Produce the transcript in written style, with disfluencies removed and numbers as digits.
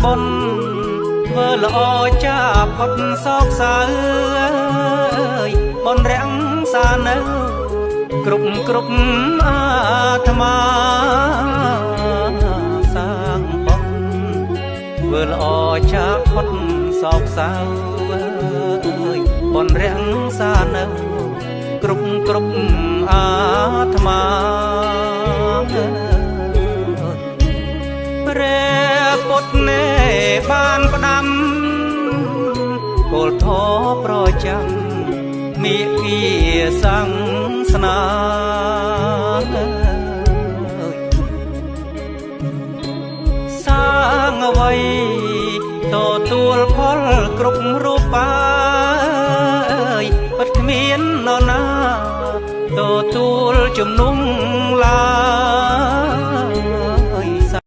បុណ្យធ្វើល្អចាផុតសោកសៅបុណ្យរាំងសានៅគ្រប់អាត្មាសាងបុណ្យធ្វើល្អចាផុតសោកសៅបុណ្យរាំងសានៅគ្រប់អាត្មាព្រះពុទ្ធនេបានផ្ដាំគោលធម៌ប្រចាំមេគាសង្សនាសាងអ្វីទទួលផលគ្រប់រូបបាយពិតគ្មាននរណាទទួលជំនួ